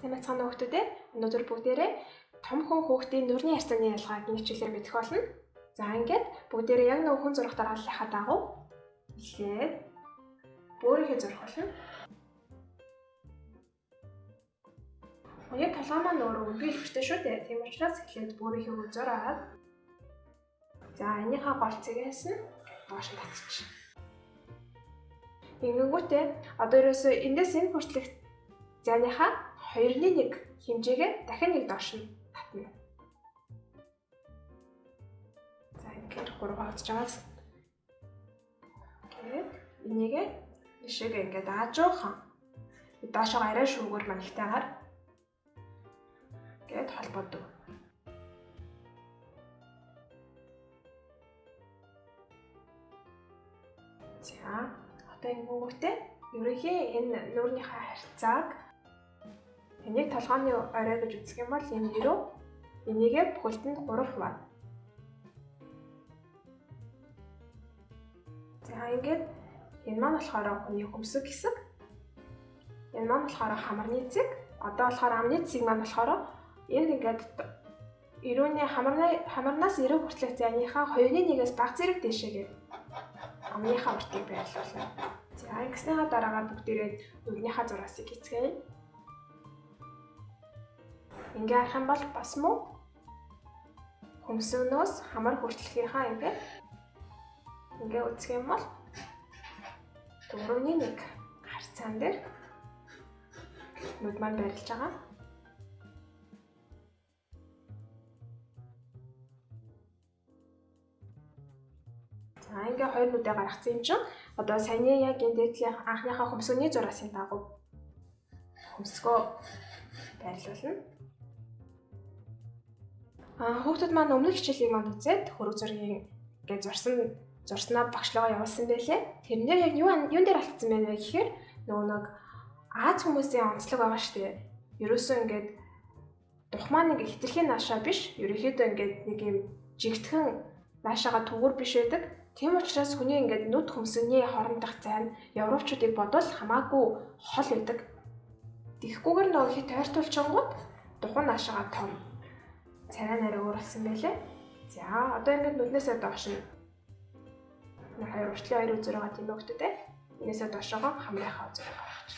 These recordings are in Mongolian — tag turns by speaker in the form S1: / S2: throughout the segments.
S1: Сайн байцгаана уу хүүхдүүд. Өнөөдөр бүгдээрээ том хүн хүүхдийн нүрийн харьцааны ялгааг хичээлээр мэдэх болно. За ингээд бүгдээрээ яг нэг хүн зураг дарааллынхаа дагуу эхлээд өөрийнхөө зураг болно. Яг толгой маань өөрөө үгүй хэрэгтэй шүү дээ. Тийм учраас эхлээд өөрийнхөө зураад за энийхээ гол цэгээс нь доош татчих. Ингэнгүүтээ одоо ерөөсөө эндээс энэ хүртэлх зааныхаа 2-1 хэмжээгээ дахин нэг доош нь татна. За ингээд 3 хаалж байгаас. Тэгээд энийг ишиг ингээд аажуухан доошоо арай шүүгөр маналтайгаар гээд холбоодог. За одоо ингэнгүүтээ ерөнхий энэ нүрийнхээ харьцааг энийг толгойн орой гэж үздэг юм бол энэ нэрөө энийгээ бүхэлдэнд 3 хуваана. За ингээд энэ маань болохоор хүний хөмсөг хэсэг. Энэ маань болохоор хамарны цэг. Одоо болохоор амны цэг маань болохоор энэ ингээд эрүүний хамарнаас эрүү хүртэлх зайныхаа 2-1-ээс баг зэрэг дэшээгээ амныхаа уртыг байрлуулна. За ингэснийхаа дараагаар бүгдээрээ нүднийхээ зураасыг хийцгээе. Ингээ харах юм бол бас муу хөмсгнөөс хамар хүртэлхийнхаа ингээ үзэх юм бол 4-1 харьцаан дээр нүд маань байрлаж байгаа. За ингээ хоёр нүдээ гаргацсан юм чинь одоо саяны яг энэ дээдлийн анхныхаа хөмсгний зураасын дагуу хөмсгөө байрлуулна. Хүүхдүүд маань өмнөх хичээлийг маань үзээд хөрөг зургийг ингээд зурснаа багшлгаа явуулсан байлээ. Тэрнээр яг юун дээр алдсан байна вэ гэхээр нөгөө нэг Аз хүмүүсийн онцлог байгаа шүү дээ. Ерөөсөө ингээд тухмаа нэг хитрхийн наашаа биш, ерөнхийдөө ингээд нэг юм жигтгэн наашаага түгүүр биш байдаг. Тийм учраас хүний ингээд нүд хөмсөний хоорондох зайн европчуудыг бодвол хамаагүй хол байдаг. Тэгэхгүйгээр нөгөө хит тойртуулчингууд тухайн наашаага том царай нараа өөр болсон байлээ. За одоо ингээд нүднээсээ доош нь хоёр уртлын хоёр үзүүр байгаа тийм хөлтөдөө. Энээсээ доошоогоо хамрынхаа үзүүр гаргаж.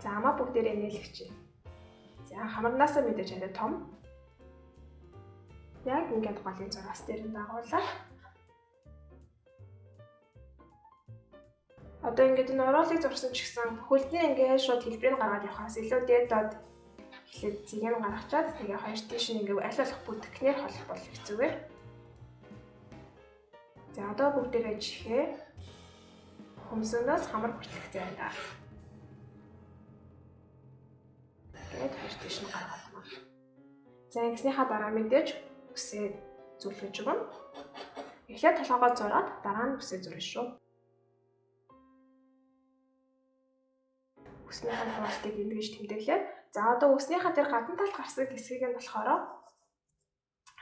S1: За амаа бүгдээрээ нээлгчээ. За хамарнаасаа мэдээж арай том. Яг ингээд голын зураас дээр нь дагуулаа. Одоо ингээд энэ уруулыг зурсан ч гэсэн хөлдний ингээд шууд хэлбэрийг гаргаад явахаас илүү дээд эхлээд зэгийг гаргачаад тэгээ хоёр тийш нь ингээд аль болох бүтгэнээр холбох хэцүүгээр. За одоо бүгдээрээ чихээ хөмсгнөөс хамар хүртэлх зайдаа. Тэгээд хоёр тийш нь гаргаад байна. За ингэснийхаа дараа мэдээж үсээ зүлгэж өгнө. Эхлээд толгоогоо зураад дараа нь үсээ зурна шүү. Үснийхээ хуваалтыг ингэж тэмдэглээ. За одоо үснийхээ тэр гадна талд гарсан хэсгийг нь болохоор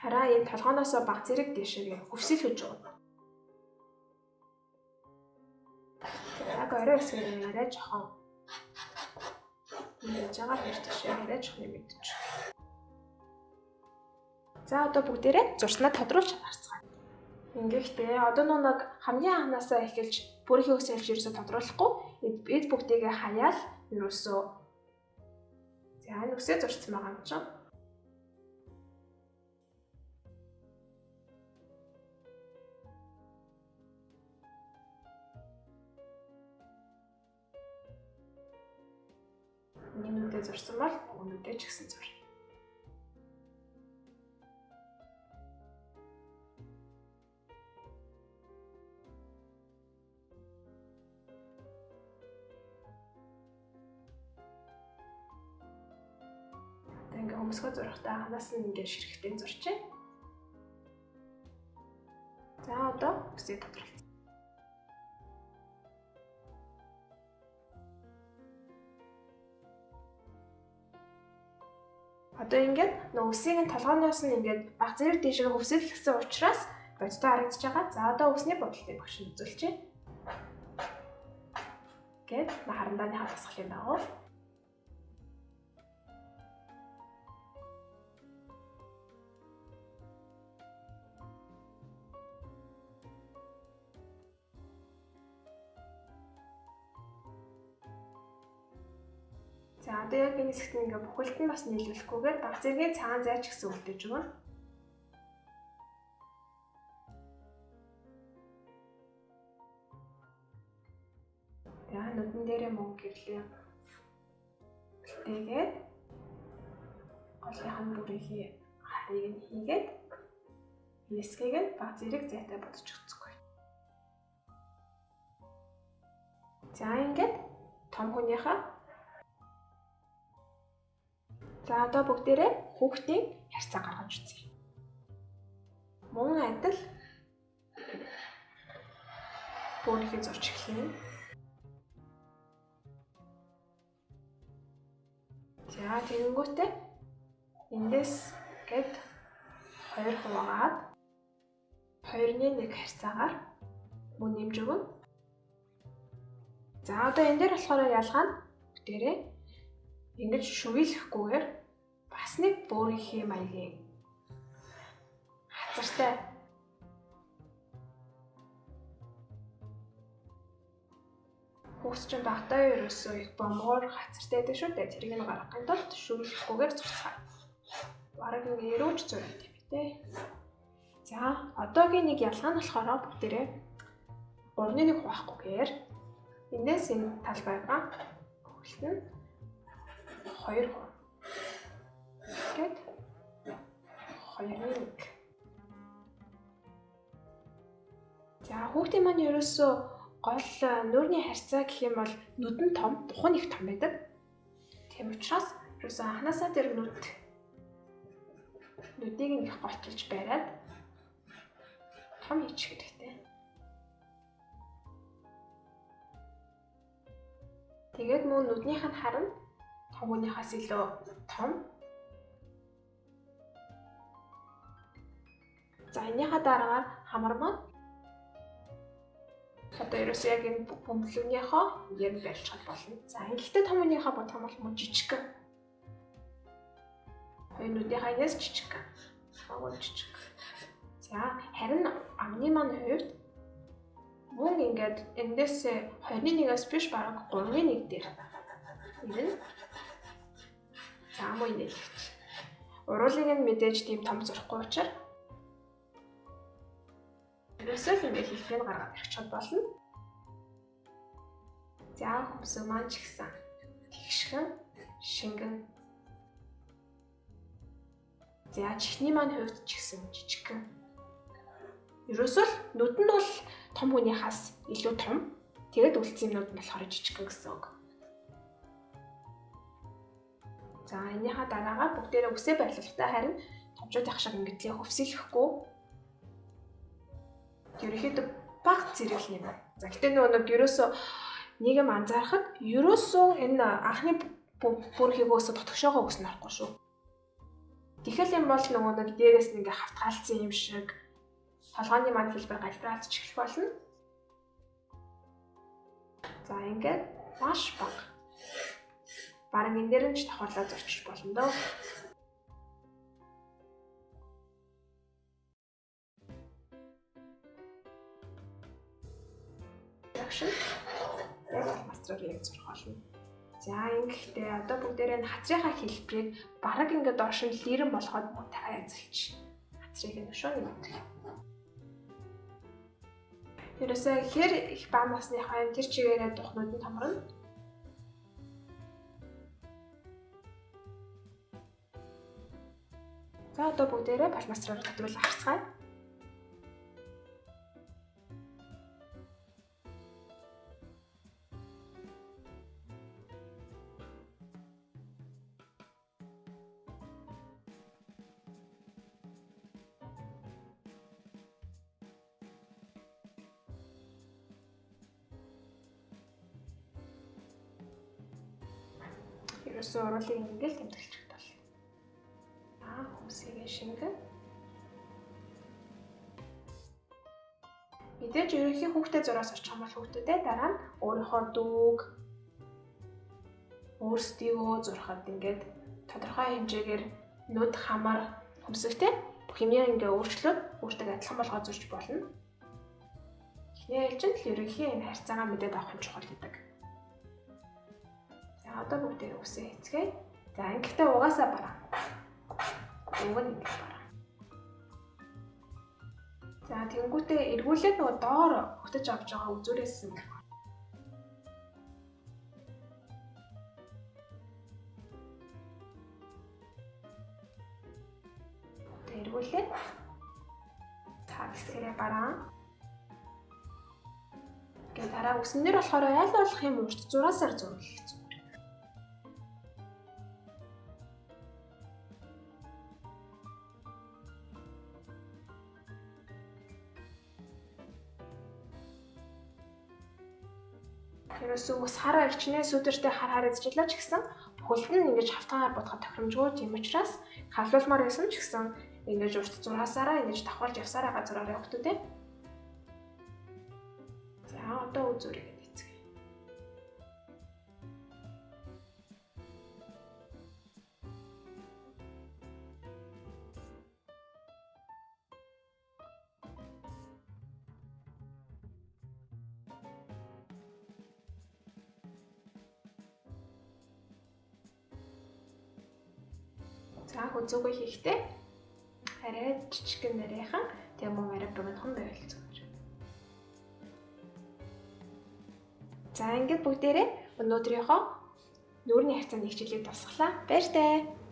S1: хараа энэ толгооноосоо баг зэрэг дэшээгээ өвсөлгөж өгнө. Яг орой хэсгийг арай жоохон ингэж байгаа биш тийшээ арай жоохон мэдчих. За одоо бүгдээрээ зурснаа тодруулж харцгаая. Ингэхдээ одоо нэг хамгийн анхнаасаа эхэлж бүрийнхээ өсөлж ерөөсө тодруулахгүй эд бүгдийгээ хаяал ерөөсөө за энэ үсээ зурцсан байгаа юм чинь. Нэг нүдээ зурсан бол нөгөөдөө ч гэсэн зур. Ингээ хөмсгөө зурхтаа ханаас нь ингээ ширхтэн зурчээ. За одоо үсээ тодруулсан. Одоо ингээд нөгөө үсгийн толгооноос нь ингээд баг зэрэг дэшээ хөвсөлгсөн учраас бодтой харагдаж байгаа. За одоо үсний бодлыг багш нь үзүүлчихье. Гэт харандааныхаа дасгалын дагуу За одоо яг энэ хэсэгт ингээ бүхэлд нь бас нийлүүлэхгүйгээр баг зэргийн цагаан зайч гэсэн үлдээж өгнө. За нүдэн дээрээ мөнгө гэрлээ. Тэгээд голынх нь бүрийнхээ харийг нь хийгээд хэсгийг нь баг зэрэг зайтай бодож өгцгөө. За ингээд том хүнийхээ за одоо бүгдээрээ хүүхдийн харьцаа гаргаж үзье. Мөн адил бүрийнхээ зурж эхлэв. За тэгэнгүүтээ эндээс гээд 2 хуваагаад 2-1 харьцаагаар мөн нэмж өгнө. За одоо энэ дээр болохоор ялгаа нь бүгдээрээ ингэж шүвийлэхгүйгээр бас нэг бүрийнхээ маягийн хацартай хүүхд чинь багтаа ерөөсөө их бомгоор хацартай байдаг шүү дээ. Тэрийг нь гаргахын тулд шүвийлэхгүйгээр зурцгаа. Бараг ингэ өрөөж зураад юм тий. За одоогийн нэг ялгаа нь болохоор бүгдээрээ 3-1 хуваахгүйгээр эндээс энэ талбайгаа хөлтөн 2 хувь. Гэт 2-1. За хүүхдийн маань ерөөсөө гол нүүрний харьцаа гэх юм бол нүд нь том, духан их том байдаг. Тийм учраас ерөөсөө анханасаа тэр нүдийг нь их голчилж бариад том хийчих хэрэгтэй. Тэгээд мөн нүднийх нь харна том хүнийхээс илүү том. За энийхээ дараагаар хамар маань одоо ерөөсөө яг энэ бөмбөлөөнийхөө ер нь барьж чад болно. За ингэхдээ том хүнийхээ бодох юм бол мөн жижиг. Хоёр нүдийнхээ яс жижиг. Агуул жижиг. За харин амны маань хувьд мөн ингээд эндээс 2-1-ээс биш бараг 3-1 дээр ирнэ. За мөн нэлэгч. Уруулыг нь мэдээж тийм том зурхгүй учраас ерөөсөө ингээд хэлхийг гаргаад ирэх чад болно. За хөмсөг маань ч гэсэн тэгшхэн, шингэн. За чихний маань хувьд ч гэсэн жижигхэн. Ерөөсөө л нүд нь бол том хүнийхээс илүү том. Тэгээд үлдсэн юмнууд нь болохоор жижигхэн гэсэн үг. За энийхээ дараагаар бүгдээрээ үсээ байлуулалтаа харин томчуудынх шиг ингээд хөвсөлөхгүй. Ерөнхийдөө баг зэрэг юм. За гэтээ нэг ерөөсөө нийгэм анзаарахад ерөөсөө энэ анхны бүрхийг өсө дотгошоогоо өснө арахгүй шүү. Тэгэл юм бол нөгөө нэг дээрээс нь ингээ хавтгаалцсан юм шиг толгойн маань хэлбэр галбираалцчих эхлэх болно. За ингээд маш бага. Бараг энэ дээр нь ч тохиолдол зорчих болно доо. Яг мастраар яг зурх болно. За ингэхдээ одоо бүгдээрээ хацрынхаа хэлбэрийг бараг ингээд доош нь лирэн болгоод муутай язалч. Хацрыг нь өшөө нэмэх. Тэрээсээ хэр их бага насныхаа тэр чигээрээ духнууд нь томорно. За одоо бүгдээрээ балмастраар тодруулах харцгаая. Ерөөсөө уруулыг ингээл тэмдэглэж бол. Хөмсгийн шингэн. Мэдээж ерөнхий хүүхдэд зураас орчих юм бол хүүхдүүдэд дараа нь өөрийнхөө дүүг өөрсдийгөө зурхад ингээд тодорхой хэмжээгээр нүд хамар хөмсгтэй бүх юм ингээ өөрчлөөд өөртөө адилхан болгоод зурж болно. Эхний ээлжинд л ерөнхий энэ харьцаагаа мэдээд авах нь чухал гэдэг. За За одоо бүгдээ үсээ хийцгээе. За ингэхдээ угаасаа бараа. Уг нь ингэ бараа. За тэнгуүтээ эргүүлээд нөгөө доор хөтөж авч байгаа үзүүрээс нь эргүүлээд хэсгээрээ бараа. Ингээд дараа үснээр болохоор аль болох юм урт 6 сар зурвал хэцүү. Тэрөөсөө ус хараа ирчнээ сүдэртэй хараар эзжлээ ч гэсэн бүхэлд нь ингэж хавтгаар бодоход тохиромжгүй тийм учраас хавлуулмаар байсан ч гэсэн ингэж урт 6 сараа ингэж давхарж явсараа газраар явах хэрэгтэй. За одоо үзүүрээ хийцгээе. За үзүүгээ хийхдээ арай жижигхэн нарийнхан тэгээ мөн арай богинохон байвал зүгээр. За ингээд бүгдээрээ өнөөдрийнхөө нүүрний хавцааны хичээлийг дуусгалаа. Баяр таа.